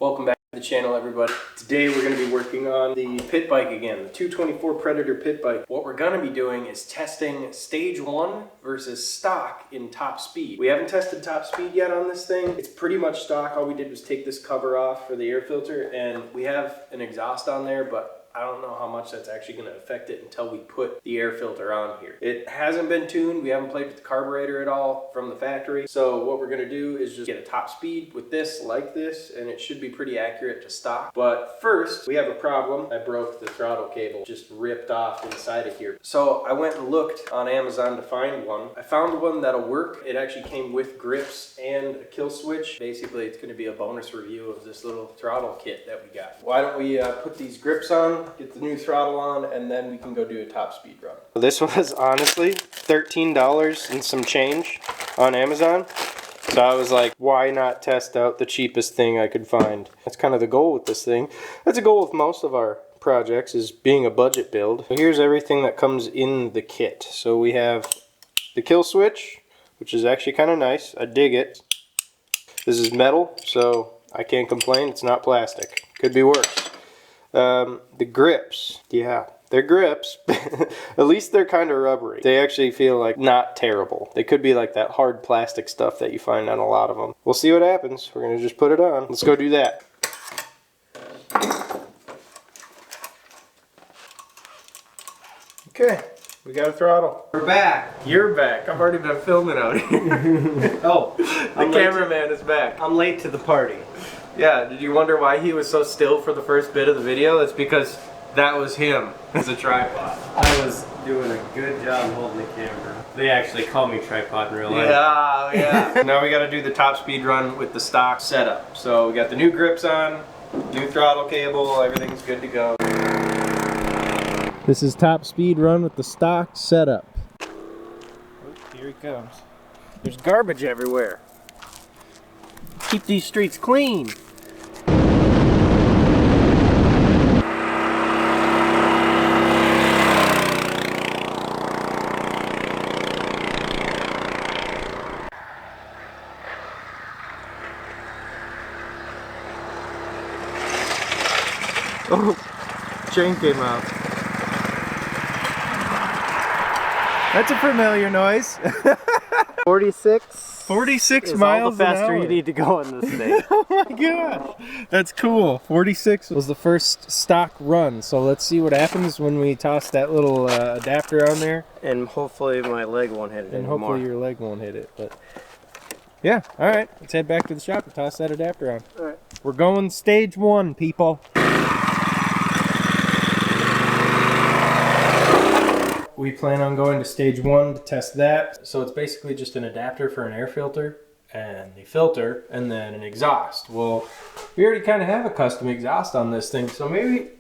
Welcome back to the channel, everybody. Today we're going to be working on the pit bike again, the 224 Predator pit bike. What we're going to be doing is testing stage 1 versus stock in top speed. We haven't tested top speed yet on this thing. It's pretty much stock. All we did was take this cover off for the air filter, and we have an exhaust on there, but I don't know how much that's actually going to affect it until we put the air filter on here. It hasn't been tuned. We haven't played with the carburetor at all from the factory. So what we're going to do is just get a top speed with this like this, and it should be pretty accurate to stock. But first, we have a problem. I broke the throttle cable, just ripped off inside of here. So I went and looked on Amazon to find one. I found one that'll work. It actually came with grips and a kill switch. Basically, it's going to be a bonus review of this little throttle kit that we got. Why don't we put these grips on, get the new throttle on, and then we can go do a top speed run. This was honestly $13 and some change on Amazon. So I was like, why not test out the cheapest thing I could find? That's kind of the goal with this thing. That's a goal with most of our projects, is being a budget build. So here's everything that comes in the kit. So we have the kill switch, which is actually kind of nice. I dig it. This is metal, so I can't complain. It's not plastic. Could be worse. The grips, yeah, they're grips. At least they're kind of rubbery. They actually feel like not terrible. They could be like that hard plastic stuff that you find on a lot of them. We'll see what happens. We're gonna just put it on. Let's go do that. Okay, we got a throttle. We're back. You're back. I've already been filming out here. Oh, the cameraman is back. I'm late to the party. Yeah, did you wonder why he was so still for the first bit of the video? That's because that was him as a tripod. I was doing a good job holding the camera. They actually call me tripod in real life. Yeah. Now we got to do the top speed run with the stock setup. So we got the new grips on, new throttle cable, everything's good to go. This is top speed run with the stock setup. Oh, here he comes. There's garbage everywhere. Keep these streets clean. Oh, chain came out. That's a familiar noise. 46 miles all the faster an hour. you need to go in this thing. Oh my gosh, that's cool. 46 was the first stock run, so let's see what happens when we toss that little adapter on there. And hopefully my leg won't hit it And anymore. hopefully your leg won't hit it. But yeah, all right, let's head back to the shop and toss that adapter on. All right. We're going stage 1, people. We plan on going to stage 1 to test that. So it's basically just an adapter for an air filter and the filter and then an exhaust. Well, we already kind of have a custom exhaust on this thing, so maybe,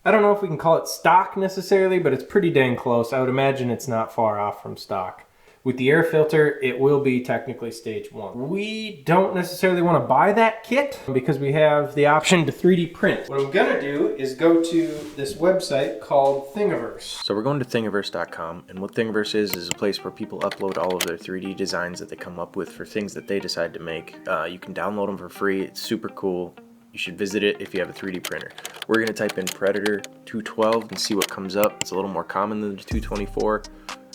I don't know if we can call it stock necessarily, but it's pretty dang close. I would imagine it's not far off from stock. With the air filter, it will be technically stage 1. We don't necessarily want to buy that kit because we have the option to 3D print. What I'm gonna do is go to this website called Thingiverse. So we're going to Thingiverse.com, and what Thingiverse is a place where people upload all of their 3D designs that they come up with for things that they decide to make. You can download them for free. It's super cool. You should visit it if you have a 3D printer. We're going to type in Predator 212 and see what comes up. It's a little more common than the 224.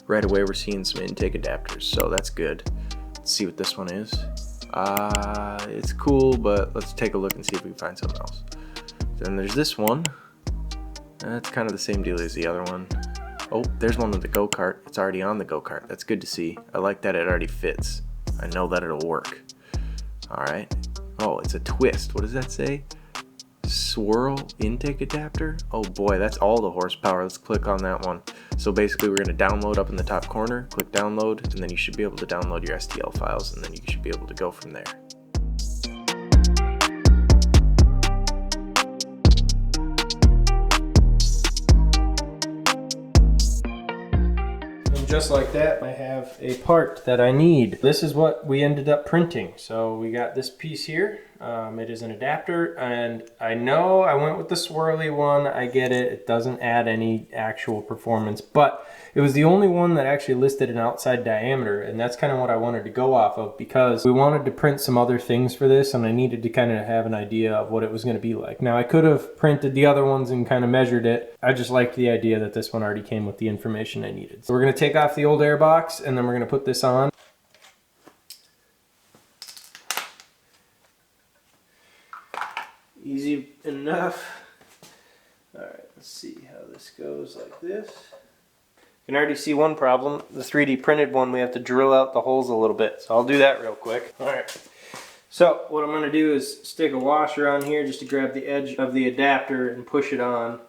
Right away we're seeing some intake adapters, so that's good. Let's see what this one is. It's cool, but let's take a look and see if we can find something else. Then there's this one. That's kind of the same deal as the other one. Oh, there's one with the go-kart. It's already on the go-kart. That's good to see. I like that it already fits. I know that it'll work. Alright. Oh, it's a twist. What does that say? Swirl intake adapter? Oh boy, that's all the horsepower. Let's click on that one. So basically we're going to download up in the top corner, click download, and then you should be able to download your STL files, and then you should be able to go from there. And just like that, I have have a part that I need. This is what we ended up printing. So we got this piece here. It is an adapter, and I know I went with the swirly one. I get it. It doesn't add any actual performance, but it was the only one that actually listed an outside diameter, and that's kind of what I wanted to go off of because we wanted to print some other things for this, and I needed to kind of have an idea of what it was going to be like. Now, I could have printed the other ones and kind of measured it. I just liked the idea that this one already came with the information I needed. So we're going to take off the old air box, and then we're going to put this on. Easy enough. All right, let's see how this goes like this. You can already see one problem. The 3D printed one, we have to drill out the holes a little bit. So I'll do that real quick. All right. So what I'm going to do is stick a washer on here just to grab the edge of the adapter and push it on.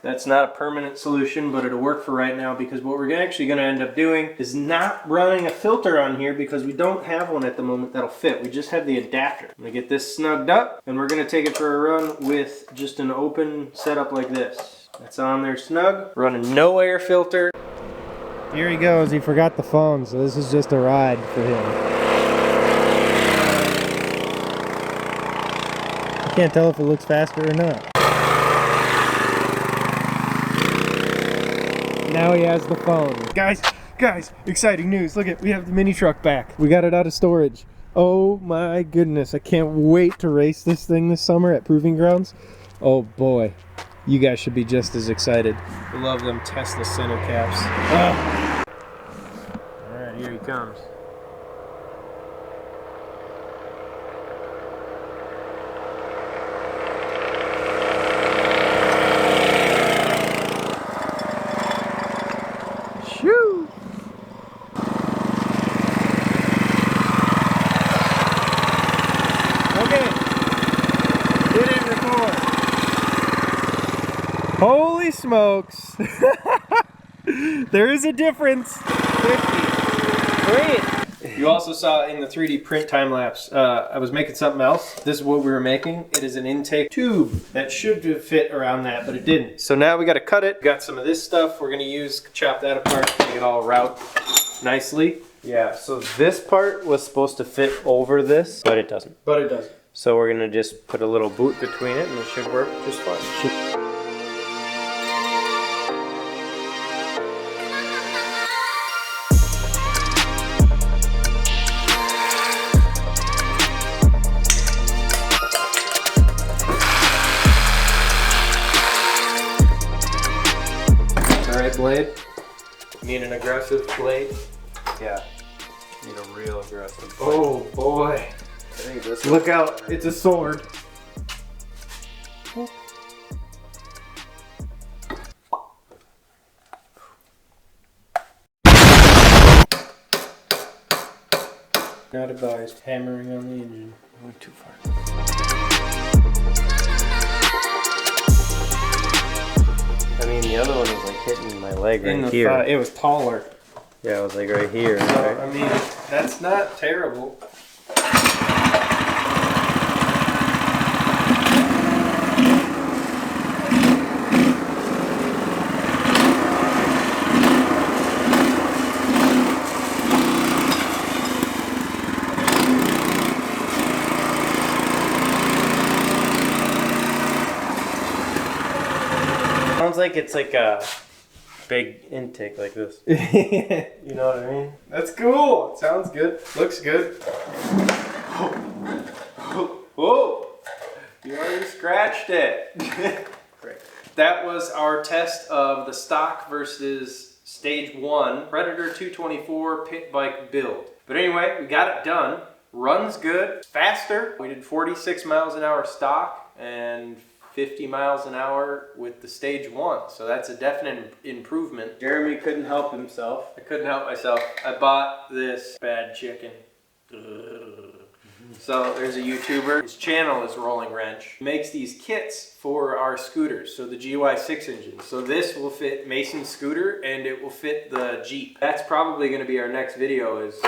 That's not a permanent solution, but it'll work for right now because what we're actually going to end up doing is not running a filter on here because we don't have one at the moment that'll fit. We just have the adapter. I'm going to get this snugged up and we're going to take it for a run with just an open setup like this. That's on there snug. Running no air filter. Here he goes. He forgot the phone, so this is just a ride for him. I can't tell if it looks faster or not. Now he has the phone. Guys, exciting news. Look at, we have the mini truck back. We got it out of storage. Oh my goodness. I can't wait to race this thing this summer at Proving Grounds. Oh boy. You guys should be just as excited. I love them Tesla center caps. Ah. All right, here he comes. Shoo! Okay. Didn't record. Holy smokes. There is a difference. 50. Great. You also saw in the 3D print time lapse, I was making something else. This is what we were making. It is an intake tube that should have fit around that, but it didn't. So now we got to cut it. Got some of this stuff we're going to use, chop that apart, make it all route nicely. Yeah, so this part was supposed to fit over this, but it doesn't. So we're going to just put a little boot between it and it should work just fine. Blade. Need an aggressive blade? Yeah. Need a real aggressive blade. Oh boy. I think this Look out, better. It's a sword. Not advised. Hammering on the engine. Went too far. I mean, the other one was like hitting my leg right here. It was taller. Yeah, it was like right here. So, right? I mean, that's not terrible. Sounds like it's like a big intake like this. You know what I mean? That's cool. It sounds good. Looks good. Whoa! You already scratched it. Great. That was our test of the stock versus stage 1 Predator 224 pit bike build. But anyway, we got it done. Runs good. Faster. We did 46 miles an hour stock and 50 miles an hour with the stage 1, so that's a definite improvement. Jeremy couldn't help himself. I couldn't help myself. I bought this bad chicken. So there's a YouTuber. His channel is Rolling Wrench. He makes these kits for our scooters, so the GY6 engine. So this will fit Mason's scooter and it will fit the Jeep. That's probably going to be our next video, is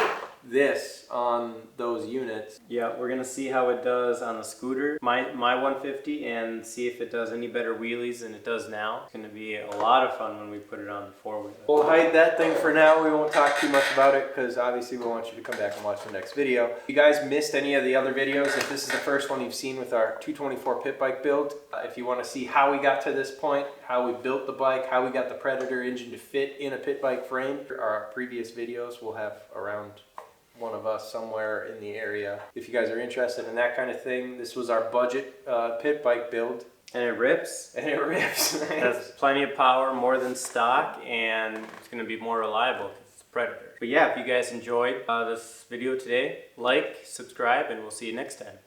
this on those units. Yeah, we're gonna see how it does on the scooter, my 150, and see if it does any better wheelies than it does now. It's gonna be a lot of fun when we put it on the four-wheeler. We'll hide that thing for now. We won't talk too much about it because obviously we want you to come back and watch the next video. If you guys missed any of the other videos, if this is the first one you've seen with our 224 pit bike build, if you want to see how we got to this point, how we built the bike, how we got the Predator engine to fit in a pit bike frame, our previous videos will have around one of us somewhere in the area. If you guys are interested in that kind of thing, this was our budget pit bike build. And it rips. And it rips. It has plenty of power, more than stock, and it's going to be more reliable because it's a Predator. But yeah, if you guys enjoyed this video today, like, subscribe, and we'll see you next time.